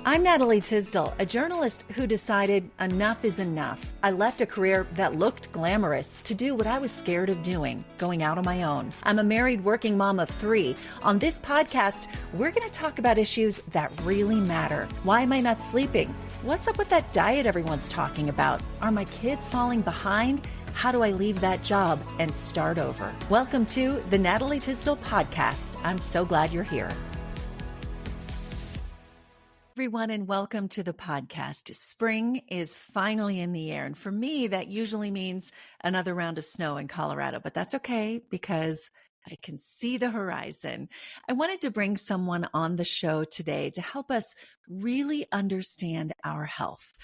I'm Natalie Tysdal, a journalist who decided enough is enough. I left a career that looked glamorous to do what I was scared of doing, going out on my own. I'm a married working mom of 3. On this podcast, we're going to talk about issues that really matter. Why am I not sleeping? What's up with that diet everyone's talking about? Are my kids falling behind? How do I leave that job and start over? Welcome to the Natalie Tysdal podcast. I'm so glad you're here. Everyone, and welcome to the podcast. Spring is finally in the air. And for me, that usually means another round of snow in Colorado, but that's okay because I can see the horizon. I wanted to bring someone on the show today to help us really understand our health.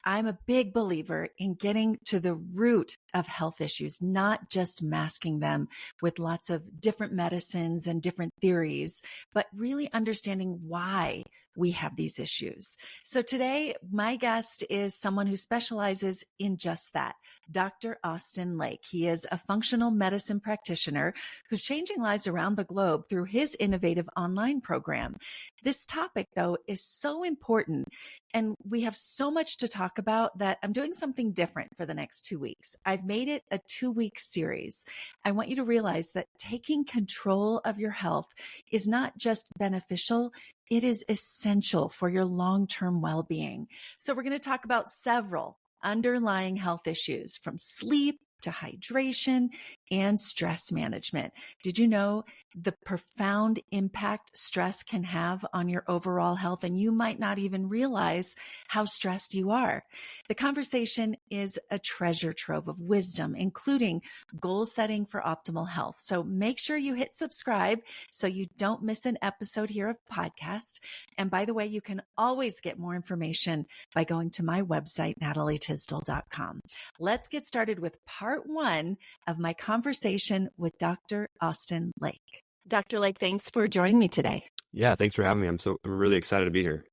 I'm a big believer in getting to the root of health issues, not just masking them with lots of different medicines and different theories, but really understanding why we have these issues. So today, my guest is someone who specializes in just that, Dr. Austin Lake. He is a functional medicine practitioner who's changing lives around the globe through his innovative online program. This topic, though, is so important, and we have so much to talk about that I'm doing something different for the next 2 weeks. I've made it a 2-week series. I want you to realize that taking control of your health is not just beneficial, it is essential for your long-term well-being. So we're going to talk about several underlying health issues, from sleep to hydration and stress management. Did you know the profound impact stress can have on your overall health? And you might not even realize how stressed you are. The conversation is a treasure trove of wisdom, including goal setting for optimal health. So make sure you hit subscribe so you don't miss an episode here of podcast. And by the way, you can always get more information by going to my website, natalietysdal.com. Let's get started with part 1 of my conversation with Dr. Austin Lake. Dr. Lake, thanks for joining me today. Yeah, thanks for having me. I'm really excited to be here.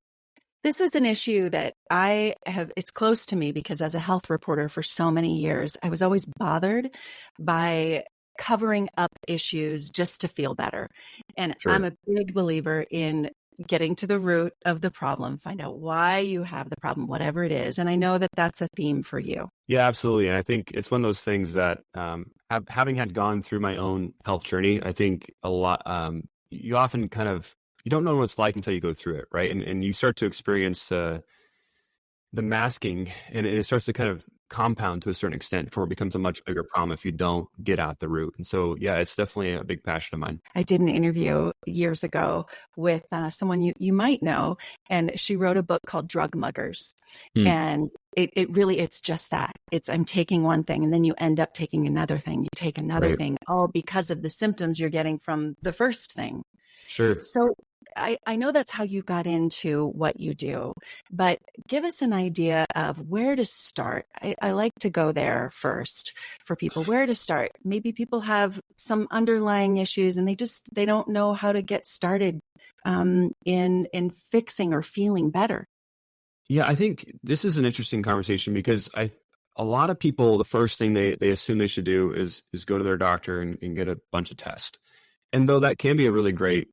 This is an issue that it's close to me because as a health reporter for so many years, I was always bothered by covering up issues just to feel better. And Sure. I'm a big believer in getting to the root of the problem, find out why you have the problem, whatever it is. And I know that that's a theme for you. Yeah, absolutely. And I think it's one of those things that having had gone through my own health journey, I think a lot, you often you don't know what it's like until you go through it, right? And you start to experience the masking, and it starts to kind of compound to a certain extent before it becomes a much bigger problem if you don't get at the root. And so, yeah, it's definitely a big passion of mine. I did an interview years ago with someone you might know, and she wrote a book called Drug Muggers. And it's just that. I'm taking one thing and then you end up taking another thing. You take another thing, all because of the symptoms you're getting from the first thing. Sure. So I know that's how you got into what you do, but give us an idea of where to start. I like to go there first for people, where to start. Maybe people have some underlying issues and they don't know how to get started in fixing or feeling better. Yeah, I think this is an interesting conversation because a lot of people, the first thing they assume they should do is go to their doctor and get a bunch of tests. And though that can be a really great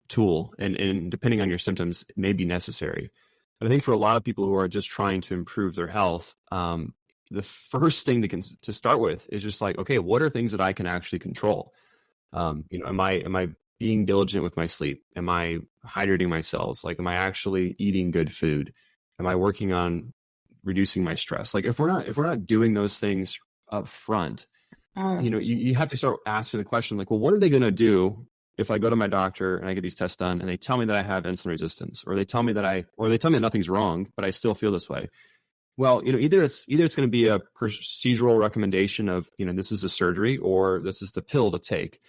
tool, and depending on your symptoms, it may be necessary. But I think for a lot of people who are just trying to improve their health, the first thing to start with is just like, okay, what are things that I can actually control? Am I being diligent with my sleep? Am I hydrating my cells? Like, am I actually eating good food? Am I working on reducing my stress? Like, if we're not doing those things up front, you have to start asking the question, like, well, what are they going to do if I go to my doctor and I get these tests done and they tell me that I have insulin resistance, or they tell me that nothing's wrong, but I still feel this way? Well, either it's going to be a procedural recommendation of, this is a surgery or this is the pill to take.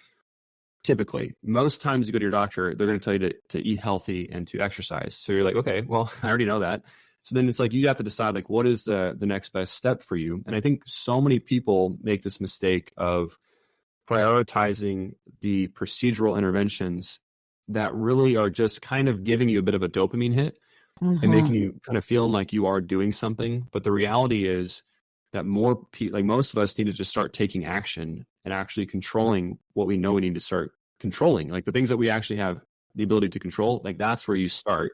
Typically, most times you go to your doctor, they're going to tell you to eat healthy and to exercise. So you're like, okay, well, I already know that. So then it's like, you have to decide, like, what is the next best step for you? And I think so many people make this mistake of prioritizing the procedural interventions that really are just kind of giving you a bit of a dopamine hit and making you kind of feel like you are doing something. But the reality is that most of us need to just start taking action and actually controlling what we know we need to start controlling, like the things that we actually have the ability to control. Like, that's where you start.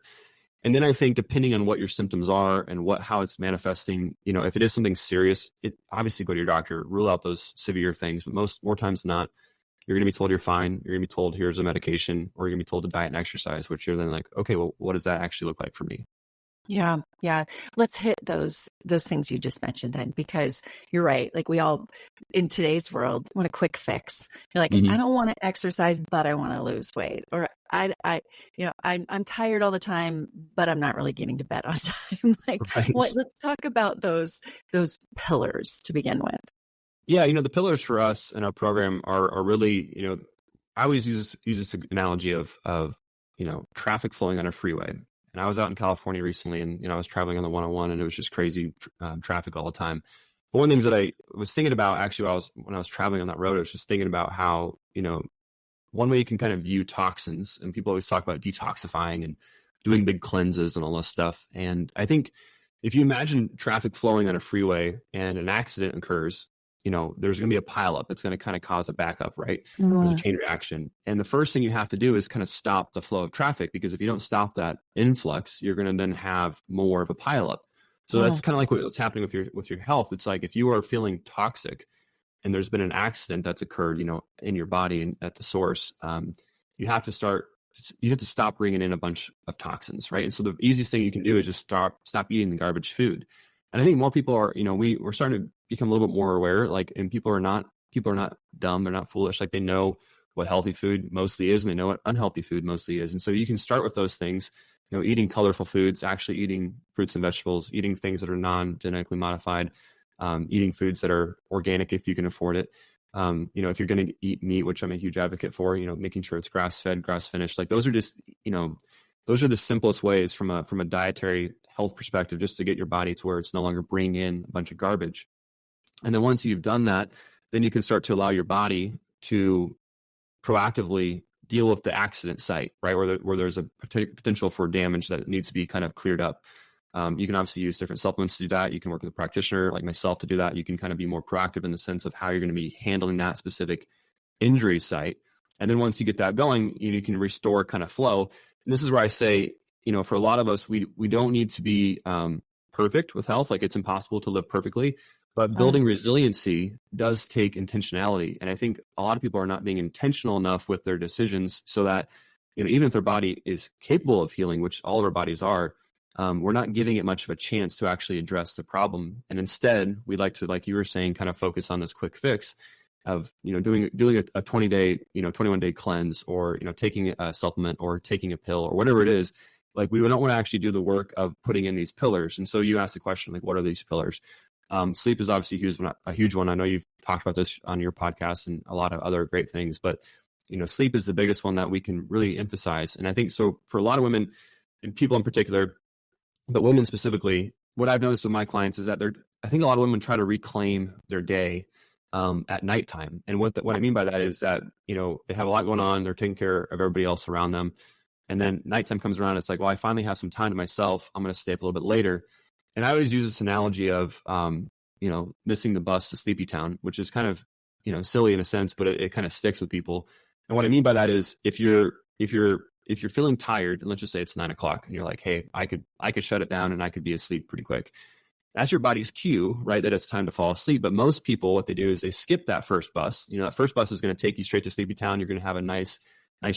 And then I think depending on what your symptoms are and how it's manifesting, if it is something serious, obviously go to your doctor, rule out those severe things. But more times than not, you're going to be told you're fine. You're going to be told here's a medication, or you're going to be told to diet and exercise, which you're then like, okay, well, what does that actually look like for me? Yeah. Yeah. Let's hit those things you just mentioned then, because you're right. Like we all in today's world want a quick fix. You're like, I don't want to exercise, but I want to lose weight. Or I'm tired all the time, but I'm not really getting to bed on time. Right. Let's talk about those pillars to begin with. Yeah. The pillars for us in our program are really, I always use this analogy of traffic flowing on a freeway. And I was out in California recently, and I was traveling on the 101, and it was just crazy traffic all the time. But one of the things that I was thinking about actually when I was traveling on that road, I was just thinking about how one way you can kind of view toxins, and people always talk about detoxifying and doing big cleanses and all this stuff. And I think if you imagine traffic flowing on a freeway and an accident occurs, there's going to be a pileup. It's going to kind of cause a backup, right? Mm-hmm. There's a chain reaction. And the first thing you have to do is kind of stop the flow of traffic, because if you don't stop that influx, you're going to then have more of a pileup. So that's kind of like what's happening with your health. It's like if you are feeling toxic and there's been an accident that's occurred, in your body and at the source, you have to stop bringing in a bunch of toxins, right? And so the easiest thing you can do is just stop eating the garbage food. And I think more people are, we're starting to become a little bit more aware, and people are not dumb. They're not foolish. Like they know what healthy food mostly is, and they know what unhealthy food mostly is. And so you can start with those things, eating colorful foods, actually eating fruits and vegetables, eating things that are non-genetically modified, eating foods that are organic if you can afford it. If you're going to eat meat, which I'm a huge advocate for, making sure it's grass-fed, grass-finished. Like those are just, those are the simplest ways from a dietary health perspective, just to get your body to where it's no longer bringing in a bunch of garbage. And then once you've done that, then you can start to allow your body to proactively deal with the accident site, right? Where there's a potential for damage that needs to be kind of cleared up. You can obviously use different supplements to do that. You can work with a practitioner like myself to do that. You can kind of be more proactive in the sense of how you're going to be handling that specific injury site. And then once you get that going, you can restore kind of flow. And this is where I say, for a lot of us, we don't need to be perfect with health. Like it's impossible to live perfectly, but building resiliency does take intentionality. And I think a lot of people are not being intentional enough with their decisions, so that, even if their body is capable of healing, which all of our bodies are, we're not giving it much of a chance to actually address the problem. And instead, we like to, like you were saying, kind of focus on this quick fix of, doing a 20-day, 21-day cleanse, or, taking a supplement or taking a pill or whatever it is. Like we don't want to actually do the work of putting in these pillars. And so you asked the question, like, what are these pillars? Sleep is obviously a huge one. I know you've talked about this on your podcast and a lot of other great things, but, sleep is the biggest one that we can really emphasize. And I think so for a lot of women and people in particular, but women specifically, what I've noticed with my clients is that I think a lot of women try to reclaim their day at nighttime. And what I mean by that is that, they have a lot going on. They're taking care of everybody else around them. And then nighttime comes around. It's like, well, I finally have some time to myself. I'm going to stay up a little bit later. And I always use this analogy of, missing the bus to Sleepy Town, which is kind of, silly in a sense, but it kind of sticks with people. And what I mean by that is if you're feeling tired, and let's just say it's 9 o'clock and you're like, hey, I could shut it down and I could be asleep pretty quick. That's your body's cue, right? That it's time to fall asleep. But most people, what they do is they skip that first bus. That first bus is going to take you straight to Sleepy Town. You're going to have a nice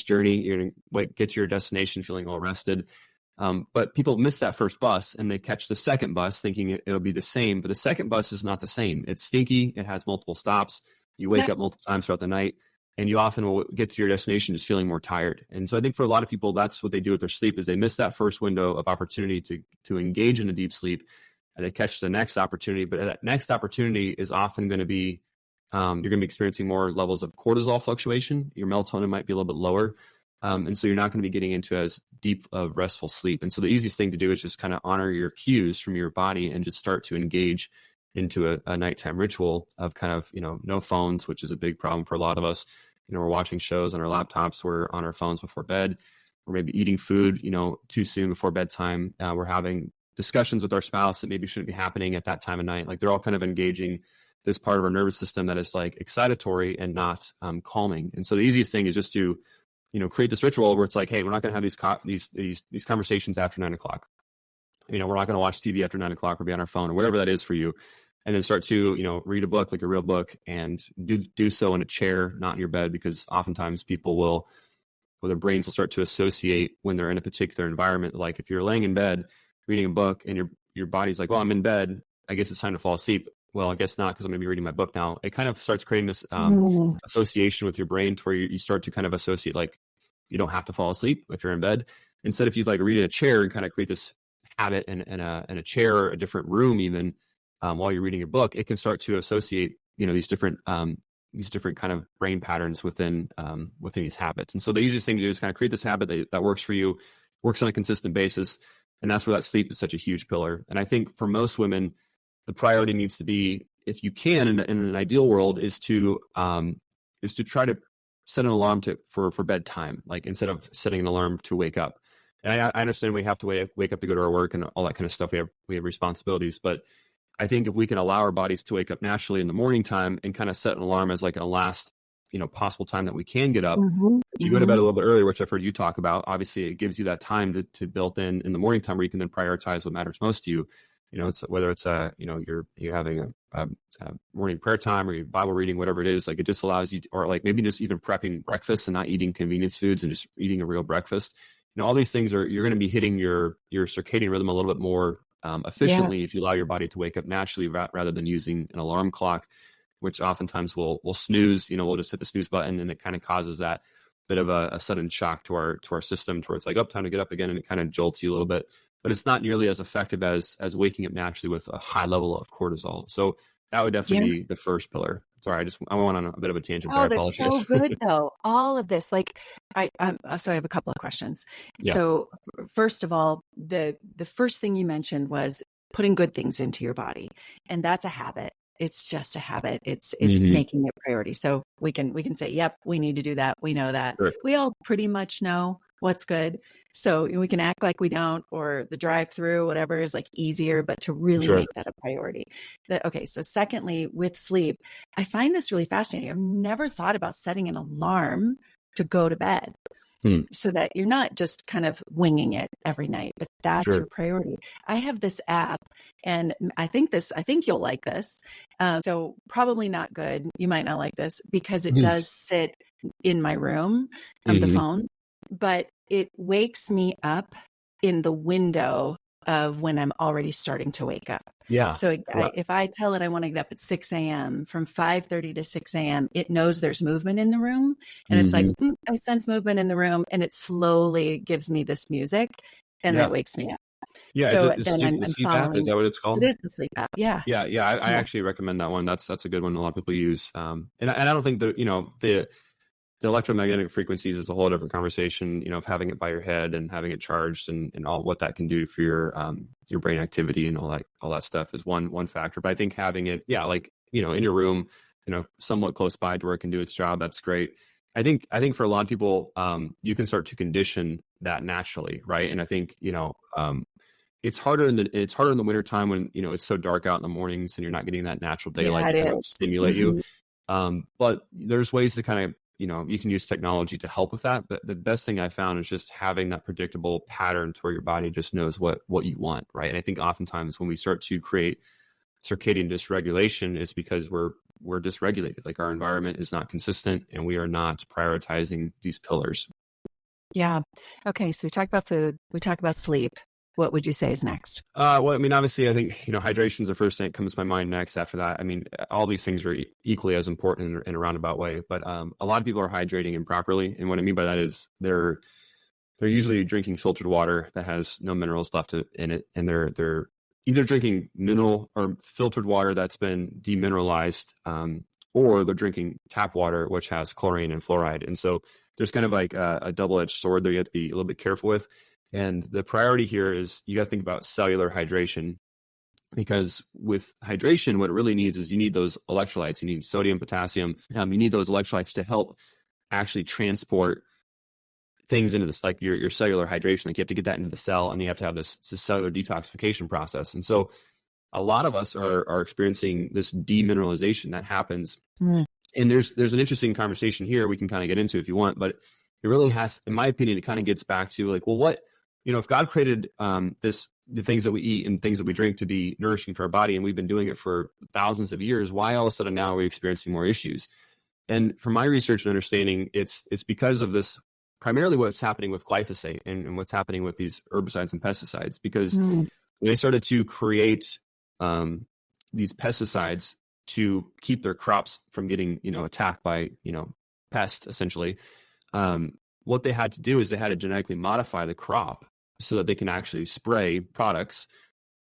journey. You're going to get to your destination feeling all rested. But people miss that first bus and they catch the second bus thinking it'll be the same. But the second bus is not the same. It's stinky. It has multiple stops. You wake up multiple times throughout the night, and you often will get to your destination just feeling more tired. And so I think for a lot of people, that's what they do with their sleep, is they miss that first window of opportunity to engage in a deep sleep, and they catch the next opportunity. But that next opportunity is often going to be, you're going to be experiencing more levels of cortisol fluctuation. Your melatonin might be a little bit lower. And so you're not going to be getting into as deep of restful sleep. And so the easiest thing to do is just kind of honor your cues from your body and just start to engage into a nighttime ritual of kind of, no phones, which is a big problem for a lot of us. We're watching shows on our laptops, we're on our phones before bed, we're maybe eating food, too soon before bedtime. We're having discussions with our spouse that maybe shouldn't be happening at that time of night. Like they're all kind of engaging this part of our nervous system that is like excitatory and not calming. And so the easiest thing is just to create this ritual where it's like, hey, we're not going to have these conversations after 9 o'clock. We're not going to watch TV after 9 o'clock or be on our phone or whatever that is for you. And then start to, read a book, like a real book, and do so in a chair, not in your bed, because oftentimes people will, or their brains will start to associate when they're in a particular environment. Like if you're laying in bed reading a book and your body's like, well, I'm in bed, I guess it's time to fall asleep. Well, I guess not, because I'm going to be reading my book now. It kind of starts creating this association with your brain to where you start to kind of associate, like, you don't have to fall asleep if you're in bed. Instead, if you like read in a chair and kind of create this habit in a chair or a different room, even while you're reading your book, it can start to associate, these different kind of brain patterns within these habits. And so the easiest thing to do is kind of create this habit that works for you, works on a consistent basis. And that's where that sleep is such a huge pillar. And I think for most women, the priority needs to be, if you can, in an ideal world, is to try to set an alarm for bedtime, like instead of setting an alarm to wake up. And I understand we have to wake up to go to our work and all that kind of stuff. We have responsibilities, but I think if we can allow our bodies to wake up naturally in the morning time and kind of set an alarm as like a last, possible time that we can get up. If you go to bed a little bit earlier, which I've heard you talk about, obviously it gives you that time to build in the morning time where you can then prioritize what matters most to you. It's whether it's you're having a morning prayer time or your Bible reading, whatever it is, like it just allows you, or like maybe just even prepping breakfast and not eating convenience foods and just eating a real breakfast. All these things you're going to be hitting your circadian rhythm a little bit more efficiently if you allow your body to wake up naturally rather than using an alarm clock, which oftentimes we'll snooze. We'll just hit the snooze button, and it kind of causes that bit of a sudden shock to our system, to where it's like, oh, time to get up again, and it kind of jolts you a little bit. But it's not nearly as effective as waking up naturally with a high level of cortisol. So that would definitely be the first pillar. Sorry, I went on a bit of a tangent there. I apologize. That's so good though. All of this, like, so I have a couple of questions. Yeah. So first of all, the first thing you mentioned was putting good things into your body, and that's a habit. It's just a habit. It's making it a priority. So we can say, yep, we need to do that. We know that. Sure. We all pretty much know what's good. So we can act like we don't, or the drive-through, whatever is like easier, but to really make that a priority. Okay. So secondly, with sleep, I find this really fascinating. I've never thought about setting an alarm to go to bed. So that you're not just kind of winging it every night, but that's your priority. I have this app, and I think you'll like this. So probably not good. You might not like this because it does sit in my room of the phone, but it wakes me up in the window of when I'm already starting to wake up. Yeah. So if I tell it I want to get up at 6 a.m., from 5:30 to 6 a.m., it knows there's movement in the room. And it's like, I sense movement in the room. And it slowly gives me this music, and that wakes me up. Yeah. So is it the sleep app? Is that what it's called? It is the sleep app. Yeah. Yeah. Yeah. I actually recommend that one. That's a good one. A lot of people use. And I don't think that, the electromagnetic frequencies is a whole different conversation, of having it by your head and having it charged and all what that can do for your brain activity and all that stuff is one factor. But I think having it, in your room, somewhat close by to where it can do its job, that's great. I think for a lot of people, you can start to condition that naturally, right? And I think, it's harder in the winter time when, it's so dark out in the mornings and you're not getting that natural daylight to kind of stimulate you. But there's ways to kind of, you can use technology to help with that. But the best thing I found is just having that predictable pattern to where your body just knows what you want, right? And I think oftentimes when we start to create circadian dysregulation, it's because we're dysregulated. Like our environment is not consistent and we are not prioritizing these pillars. Yeah. Okay. So we talked about food. We talked about sleep. What would you say is next? Well, I mean, obviously, I think, hydration is the first thing that comes to my mind next. After that, I mean, all these things are equally as important in a roundabout way. But a lot of people are hydrating improperly. And what I mean by that is they're usually drinking filtered water that has no minerals left in it. And they're either drinking mineral or filtered water that's been demineralized, or they're drinking tap water, which has chlorine and fluoride. And so there's kind of like a double-edged sword there you have to be a little bit careful with. And the priority here is you got to think about cellular hydration, because with hydration, what it really needs is you need those electrolytes. You need sodium, potassium. You need those electrolytes to help actually transport things into this, like your cellular hydration. Like you have to get that into the cell, and you have to have this cellular detoxification process. And so a lot of us are experiencing this demineralization that happens. And there's an interesting conversation here we can kind of get into if you want, but it really has, in my opinion, it kind of gets back to like, well, what, if God created the things that we eat and things that we drink to be nourishing for our body, and we've been doing it for thousands of years, why all of a sudden now are we experiencing more issues? And from my research and understanding, it's because of this, primarily what's happening with glyphosate and what's happening with these herbicides and pesticides, because they started to create these pesticides to keep their crops from getting, attacked by, pests, essentially. What they had to do is they had to genetically modify the crop so that they can actually spray products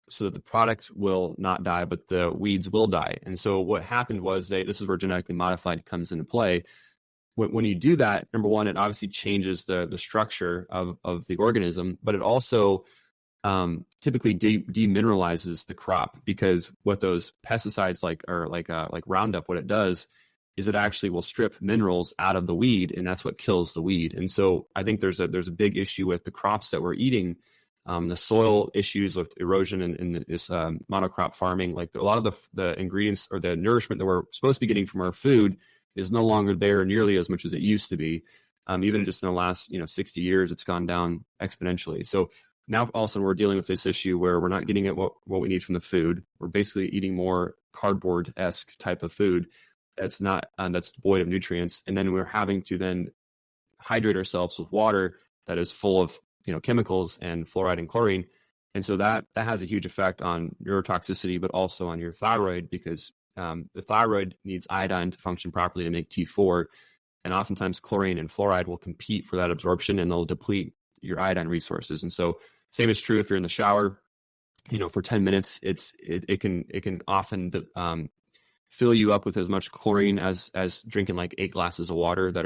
so that the product will not die, but the weeds will die. And so what happened was this is where genetically modified comes into play. When you do that, number one, it obviously changes the structure of the organism, but it also typically demineralizes the crop, because what those pesticides like Roundup, what it does is it actually will strip minerals out of the weed, and that's what kills the weed. And so I think there's a big issue with the crops that we're eating. The soil issues with erosion and this monocrop farming, like a lot of the ingredients or the nourishment that we're supposed to be getting from our food is no longer there nearly as much as it used to be. Even just in the last 60 years, it's gone down exponentially. So now all of a sudden we're dealing with this issue where we're not getting at what we need from the food. We're basically eating more cardboard-esque type of food that's not that's void of nutrients, and then we're having to then hydrate ourselves with water that is full of chemicals and fluoride and chlorine. And so that has a huge effect on neurotoxicity, but also on your thyroid, because the thyroid needs iodine to function properly to make T4. And oftentimes chlorine and fluoride will compete for that absorption, and they'll deplete your iodine resources. And so same is true if you're in the shower, for 10 minutes, it can often fill you up with as much chlorine as drinking like 8 glasses of water that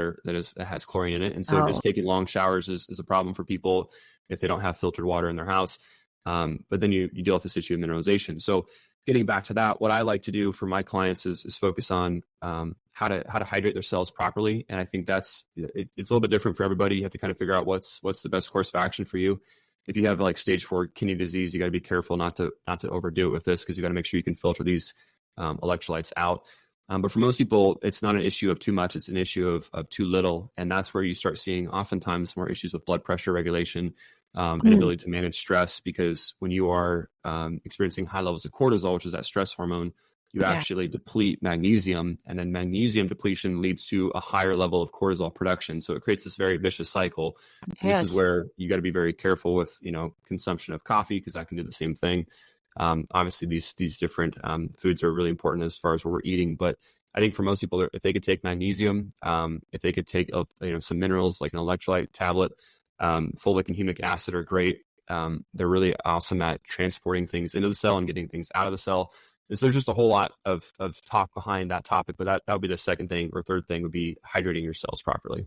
has chlorine in it. And so just taking long showers is a problem for people if they don't have filtered water in their house. But then you deal with this issue of mineralization. So getting back to that, what I like to do for my clients is focus on how to hydrate their cells properly. And I think it's a little bit different for everybody. You have to kind of figure out what's the best course of action for you. If you have like stage 4 kidney disease, you got to be careful not to overdo it with this, because you got to make sure you can filter these electrolytes out. But for most people, it's not an issue of too much. It's an issue of too little. And that's where you start seeing oftentimes more issues with blood pressure regulation and ability to manage stress, because when you are experiencing high levels of cortisol, which is that stress hormone, you actually deplete magnesium, and then magnesium depletion leads to a higher level of cortisol production. So it creates this very vicious cycle. Yes. This is where you got to be very careful with, consumption of coffee, because that can do the same thing. Obviously these different foods are really important as far as what we're eating, but I think for most people, if they could take magnesium, if they could take some minerals like an electrolyte tablet, folic and humic acid are great. They're really awesome at transporting things into the cell and getting things out of the cell. And so there's just a whole lot of talk behind that topic, but that would be the second thing, or third thing would be hydrating your cells properly.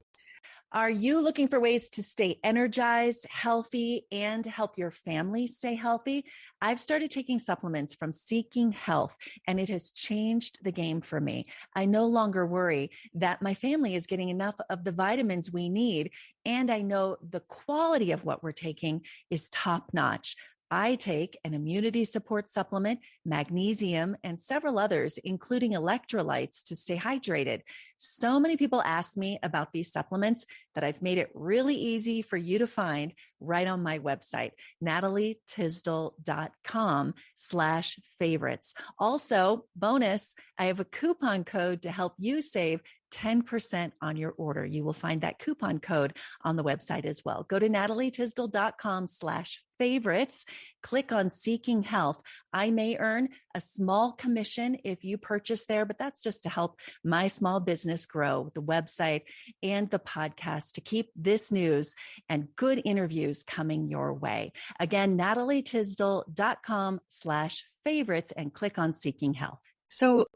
Are you looking for ways to stay energized, healthy, and help your family stay healthy? I've started taking supplements from Seeking Health, and it has changed the game for me. I no longer worry that my family is getting enough of the vitamins we need, and I know the quality of what we're taking is top-notch. I take an immunity support supplement, magnesium, and several others, including electrolytes, to stay hydrated. So many people ask me about these supplements that I've made it really easy for you to find right on my website, natalietysdal.com/favorites. Also, bonus, I have a coupon code to help you save 10% on your order. You will find that coupon code on the website as well. Go to natalietysdal.com/favorites. Click on Seeking Health. I may earn a small commission if you purchase there, but that's just to help my small business grow, the website and the podcast, to keep this news and good interviews coming your way. Again, natalietysdal.com/favorites and click on Seeking Health. So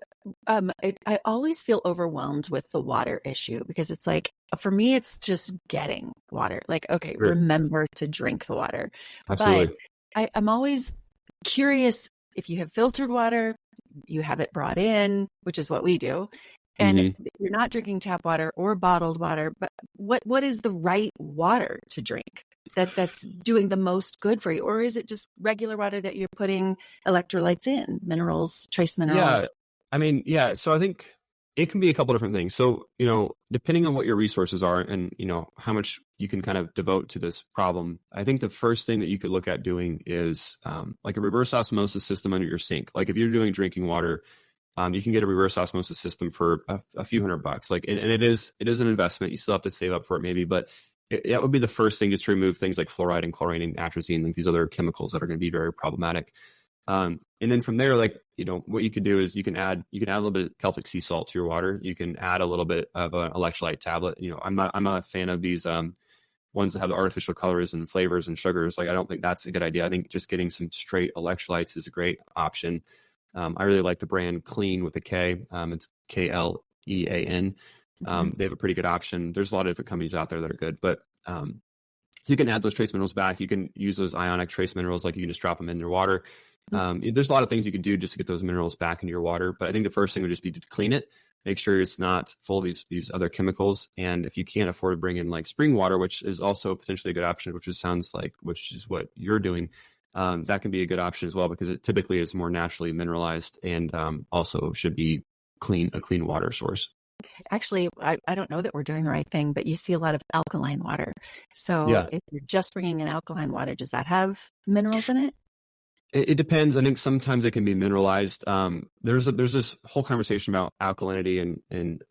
I always feel overwhelmed with the water issue, because it's like, for me, it's just getting water. Like, okay, Sure. Remember to drink the water. Absolutely. But I'm always curious, if you have filtered water, you have it brought in, which is what we do, and you're not drinking tap water or bottled water, but what is the right water to drink that's doing the most good for you? Or is it just regular water that you're putting electrolytes in, minerals, trace minerals? Yeah. So I think It can be a couple different things. So, depending on what your resources are and, how much you can kind of devote to this problem, I think the first thing that you could look at doing is like a reverse osmosis system under your sink. Like if you're doing drinking water, you can get a reverse osmosis system for a few $100. Like, and it is an investment. You still have to save up for it maybe, but that would be the first thing, just to remove things like fluoride and chlorine and atrazine, like these other chemicals that are going to be very problematic. And then from there, like, what you could do is you can add a little bit of Celtic sea salt to your water. You can add a little bit of an electrolyte tablet. I'm a fan of these ones that have the artificial colors and flavors and sugars. Like, I don't think that's a good idea. I think just getting some straight electrolytes is a great option. I really like the brand Clean with a K. It's Klean. They have a pretty good option. There's a lot of different companies out there that are good, but you can add those trace minerals back. You can use those ionic trace minerals, like you can just drop them in your water. There's a lot of things you can do just to get those minerals back into your water. But I think the first thing would just be to clean it, make sure it's not full of these other chemicals. And if you can't afford to bring in like spring water, which is also potentially a good option, which is what you're doing, that can be a good option as well, because it typically is more naturally mineralized and also should be a clean water source. Actually, I don't know that we're doing the right thing, but you see a lot of alkaline water. So if you're just bringing in alkaline water, does that have minerals in it? It depends. I think sometimes it can be mineralized. There's this whole conversation about alkalinity and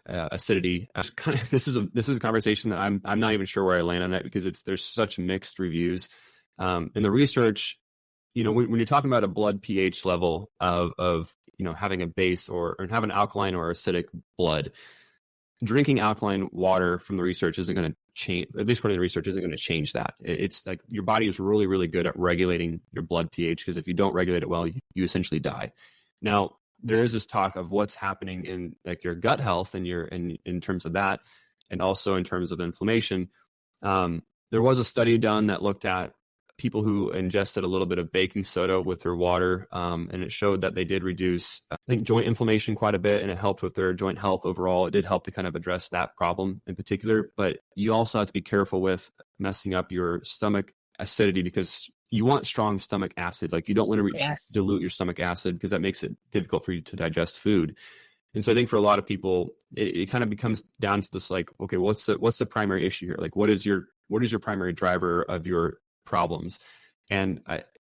acidity. This is a conversation that I'm not even sure where I land on it, because there's such mixed reviews. In the research, when you're talking about a blood pH level of having a base or having alkaline or acidic blood, drinking alkaline water from the research isn't going to change, at least according to the research, isn't going to change that. It's like your body is really, really good at regulating your blood pH, because if you don't regulate it well, you essentially die. Now, there is this talk of what's happening in like your gut health and in terms of that, and also in terms of inflammation. There was a study done that looked at people who ingested a little bit of baking soda with their water, and it showed that they did reduce, I think, joint inflammation quite a bit, and it helped with their joint health overall. It did help to kind of address that problem in particular, but you also have to be careful with messing up your stomach acidity, because you want strong stomach acid. Like, you don't want to dilute your stomach acid, because that makes it difficult for you to digest food. And so I think for a lot of people, it kind of becomes down to this, like, okay, what's the primary issue here? Like, what is your primary driver of your problems? And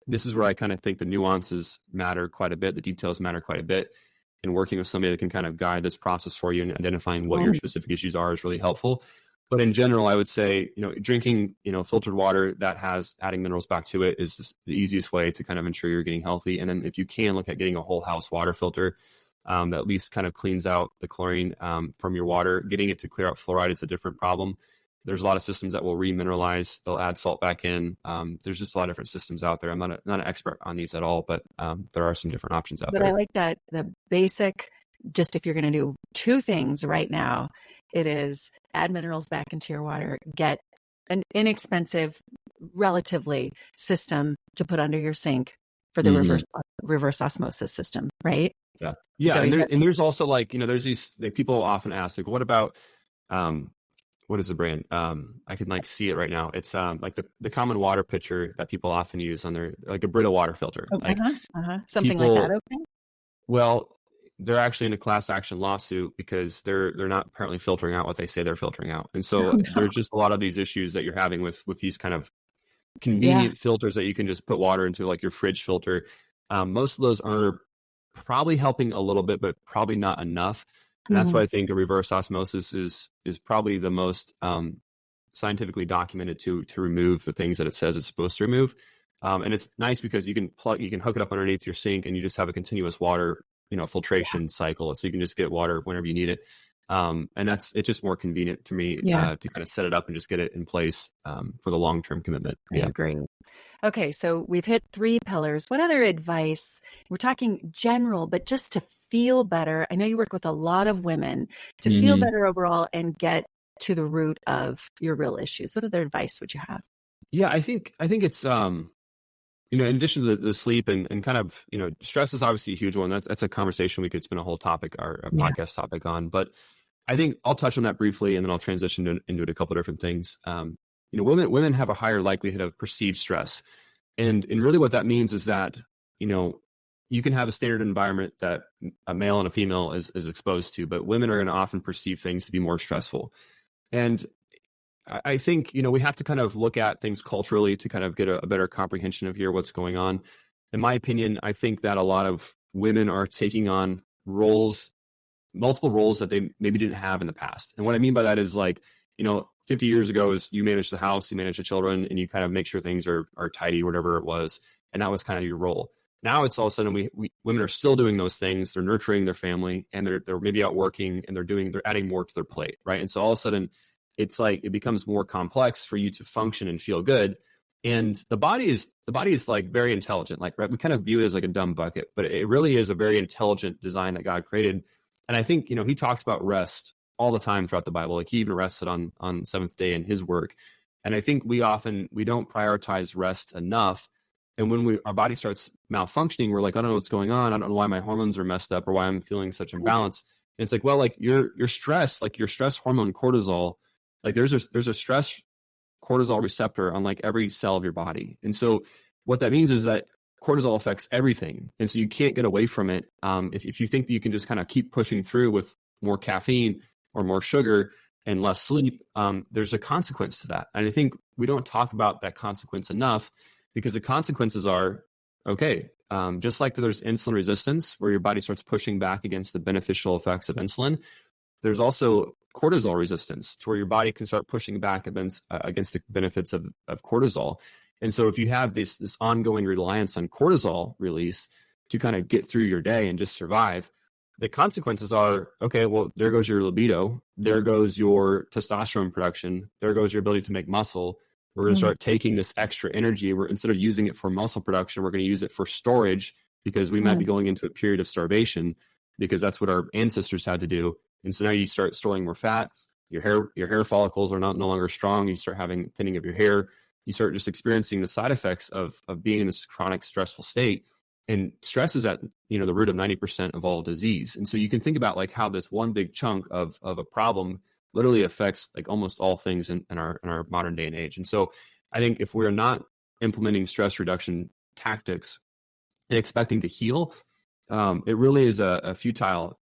this is where I kind of think the nuances matter quite a bit. The details matter quite a bit. And working with somebody that can kind of guide this process for you and identifying what your specific issues are is really helpful. But in general, I would say, drinking, filtered water that has adding minerals back to it is the easiest way to kind of ensure you're getting healthy. And then if you can, look at getting a whole house water filter that at least kind of cleans out the chlorine from your water. Getting it to clear out fluoride, it's a different problem. There's a lot of systems that will remineralize. They'll add salt back in. There's just a lot of different systems out there. I'm not an expert on these at all, but there are some different options out there. But I like that the basic, just if you're going to do two things right now, it is add minerals back into your water, get an inexpensive, relatively, system to put under your sink for the reverse osmosis system, right? Yeah. Yeah. And there's also there's these, people often ask, like, what about, what is the brand? I can see it right now. It's like the common water pitcher that people often use on their, like a Brita water filter. Okay. Something like that. Okay. Well, they're actually in a class action lawsuit because they're not apparently filtering out what they say they're filtering out. And so there's just a lot of these issues that you're having with these kind of convenient filters that you can just put water into, like your fridge filter. Most of those are probably helping a little bit, but probably not enough. And that's why I think a reverse osmosis is probably the most scientifically documented to remove the things that it says it's supposed to remove. And it's nice because you can hook it up underneath your sink, and you just have a continuous water, filtration cycle. So you can just get water whenever you need it. And it's just more convenient to me to kind of set it up and just get it in place for the long-term commitment. I agree. Okay. So we've hit 3 pillars. What other advice? We're talking general, but just to feel better. I know you work with a lot of women to feel better overall and get to the root of your real issues. What other advice would you have? Yeah, I think it's, in addition to the sleep and kind of, stress is obviously a huge one. That's a conversation we could spend a whole topic or a podcast topic on, but I think I'll touch on that briefly, and then I'll transition into a couple of different things. Women have a higher likelihood of perceived stress. And really what that means is that, you you can have a standard environment that a male and a female is exposed to, but women are going to often perceive things to be more stressful. And I think, we have to kind of look at things culturally to kind of get a better comprehension of what's going on. In my opinion, I think that a lot of women are taking on multiple roles that they maybe didn't have in the past. And what I mean by that is 50 years ago is you manage the house, you manage the children, and you kind of make sure things are tidy, whatever it was. And that was kind of your role. Now it's all of a sudden women are still doing those things. They're nurturing their family, and they're maybe out working, and they're adding more to their plate, right? And so all of a sudden it's like it becomes more complex for you to function and feel good. And the body is like very intelligent. Like, right, we kind of view it as like a dumb bucket, but it really is a very intelligent design that God created. And I think, he talks about rest all the time throughout the Bible. Like he even rested on the seventh day in his work. And I think we don't prioritize rest enough. And when our body starts malfunctioning, we're like, I don't know what's going on. I don't know why my hormones are messed up or why I'm feeling such imbalance. And it's like, well, like your stress, like your stress hormone cortisol, like there's a stress cortisol receptor on like every cell of your body. And so what that means is that cortisol affects everything. And so you can't get away from it. If you think that you can just kind of keep pushing through with more caffeine or more sugar and less sleep, there's a consequence to that. And I think we don't talk about that consequence enough, because the consequences are, okay, just like there's insulin resistance where your body starts pushing back against the beneficial effects of insulin, there's also cortisol resistance to where your body can start pushing back against the benefits of cortisol. And so if you have this ongoing reliance on cortisol release to kind of get through your day and just survive, the consequences are, okay, well, there goes your libido, there goes your testosterone production, there goes your ability to make muscle. We're going to start taking this extra energy. Instead of using it for muscle production, we're going to use it for storage, because we might be going into a period of starvation, because that's what our ancestors had to do. And so now you start storing more fat. Your hair follicles are no longer strong. You start having thinning of your hair. You start just experiencing the side effects of being in this chronic stressful state. And stress is at the root of 90% of all disease. And so you can think about like how this one big chunk of a problem literally affects like almost all things in our modern day and age. And so I think if we're not implementing stress reduction tactics and expecting to heal, it really is a futile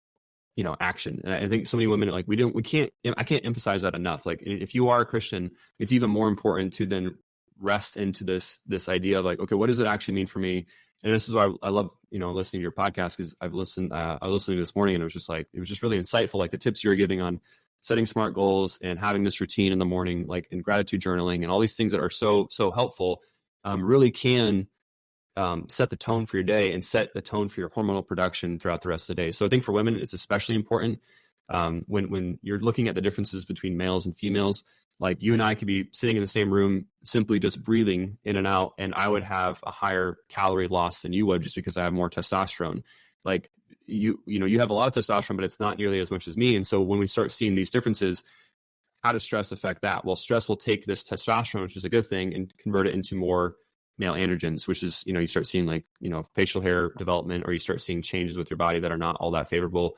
action. And I think so many women, like I can't emphasize that enough. Like if you are a Christian, it's even more important to then rest into this idea of like, okay, what does it actually mean for me? And this is why I love, listening to your podcast, because I was listening this morning, and it was just really insightful. Like the tips you were giving on setting smart goals and having this routine in the morning, like in gratitude journaling and all these things that are so helpful, really can set the tone for your day and set the tone for your hormonal production throughout the rest of the day. So I think for women, it's especially important when you're looking at the differences between males and females. Like you and I could be sitting in the same room, simply just breathing in and out, and I would have a higher calorie loss than you would, just because I have more testosterone. Like you have a lot of testosterone, but it's not nearly as much as me. And so when we start seeing these differences, how does stress affect that? Well, stress will take this testosterone, which is a good thing, and convert it into more male androgens, which is, you start seeing like, facial hair development, or you start seeing changes with your body that are not all that favorable.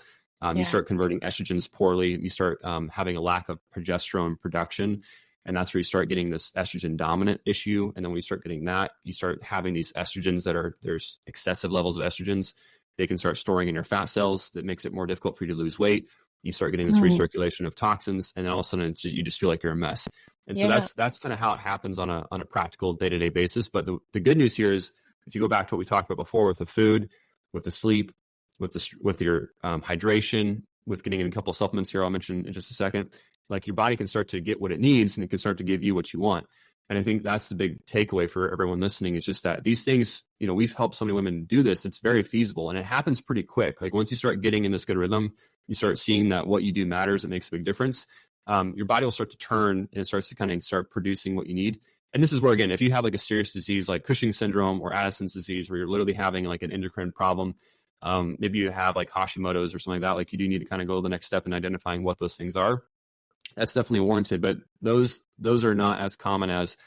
You start converting estrogens poorly. You start having a lack of progesterone production. And that's where you start getting this estrogen dominant issue. And then when you start getting that, you start having these estrogens there's excessive levels of estrogens. They can start storing in your fat cells. That makes it more difficult for you to lose weight. You start getting this recirculation of toxins, and then all of a sudden you just feel like you're a mess. And so that's kind of how it happens on a practical day-to-day basis. But the good news here is, if you go back to what we talked about before with the food, with the sleep, with your hydration, with getting in a couple of supplements here I'll mention in just a second, like your body can start to get what it needs, and it can start to give you what you want. And I think that's the big takeaway for everyone listening, is just that these things, we've helped so many women do this. It's very feasible, and it happens pretty quick. Like once you start getting in this good rhythm, you start seeing that what you do matters. It makes a big difference. Your body will start to turn, and it starts to kind of start producing what you need. And this is where, again, if you have like a serious disease like Cushing's syndrome or Addison's disease, where you're literally having like an endocrine problem, maybe you have like Hashimoto's or something like that, like you do need to kind of go the next step in identifying what those things are. That's definitely warranted, but those are not as common as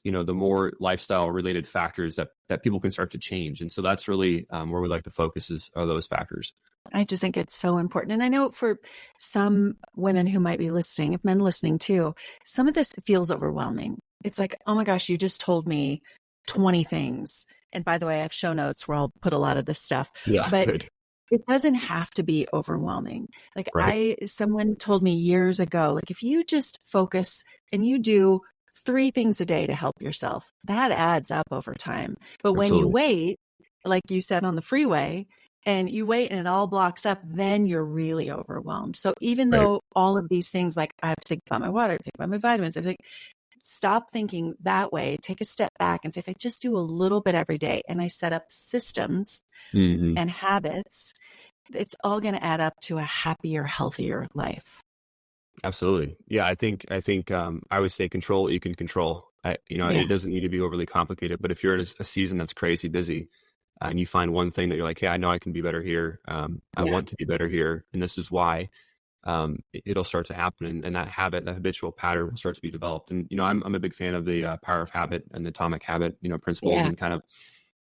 the more lifestyle related factors that people can start to change. And so that's really where we like to focus are those factors. I just think it's so important. And I know for some women who might be listening, if men listening too, some of this feels overwhelming. It's like, oh my gosh, you just told me 20 things. And by the way, I have show notes where I'll put a lot of this stuff. Yeah, but good. it doesn't have to be overwhelming. Like Right. someone told me years ago, like if you just focus and you do 3 things a day to help yourself, that adds up over time. But when you Absolutely. wait, like you said on the freeway, and you wait and it all blocks up, then you're really overwhelmed. So even Right. though all of these things, like I have to think about my water, think about my vitamins, I think, stop thinking that way, take a step back and say, if I just do a little bit every day and I set up systems Mm-hmm. and habits, it's all going to add up to a happier, healthier life. Absolutely. Yeah. I think, I would say control what you can control. It doesn't need to be overly complicated, but if you're in a season that's crazy busy and you find one thing that you're like, hey, I know I can be better here. I want to be better here. And this is why, it'll start to happen. And that habit, that habitual pattern will start to be developed. And, I'm a big fan of the power of habit and the atomic habit, principles and kind of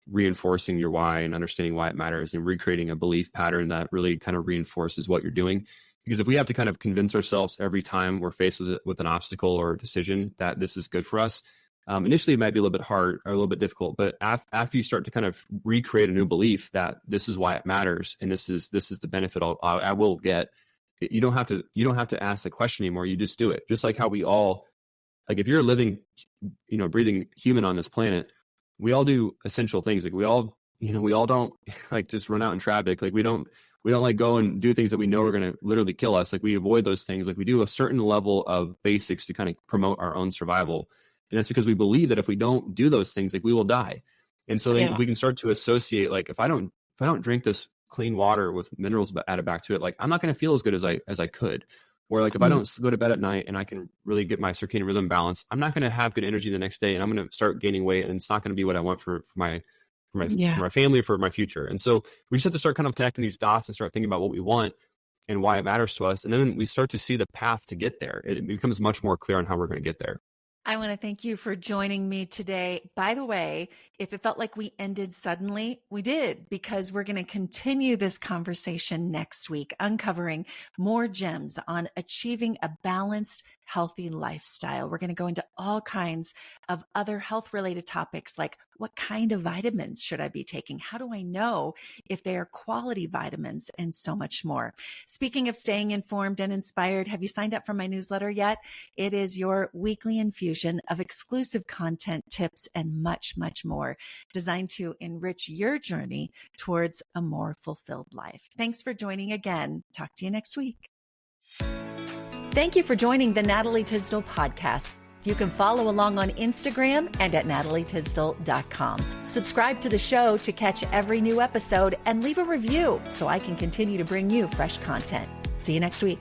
reinforcing your why and understanding why it matters and recreating a belief pattern that really kind of reinforces what you're doing. Because if we have to kind of convince ourselves every time we're faced with an obstacle or a decision that this is good for us, initially it might be a little bit hard or a little bit difficult. But after you start to kind of recreate a new belief that this is why it matters and this is the benefit I will get, you don't have to ask the question anymore. You just do it. Just like how we all, like if you're a living, breathing human on this planet, we all do essential things. Like we all don't like just run out in traffic. Like we don't like go and do things that we know are going to literally kill us. Like we avoid those things. Like we do a certain level of basics to kind of promote our own survival. And that's because we believe that if we don't do those things, like we will die. And so then we can start to associate, like if I don't drink this clean water with minerals added back to it, like I'm not going to feel as good as I could. Or like if I don't go to bed at night and I can really get my circadian rhythm balance, I'm not going to have good energy the next day, and I'm going to start gaining weight, and it's not going to be what I want for my family, for my future. And so we just have to start kind of connecting these dots and start thinking about what we want and why it matters to us. And then we start to see the path to get there. It becomes much more clear on how we're going to get there. I want to thank you for joining me today. By the way, if it felt like we ended suddenly, we did, because we're going to continue this conversation next week, uncovering more gems on achieving a balanced, healthy lifestyle. We're going to go into all kinds of other health-related topics, like what kind of vitamins should I be taking? How do I know if they are quality vitamins? And so much more. Speaking of staying informed and inspired, have you signed up for my newsletter yet? It is your weekly infusion of exclusive content, tips, and much, much more, designed to enrich your journey towards a more fulfilled life. Thanks for joining again. Talk to you next week. Thank you for joining the Natalie Tysdal podcast. You can follow along on Instagram and at natalietysdal.com. Subscribe to the show to catch every new episode and leave a review so I can continue to bring you fresh content. See you next week.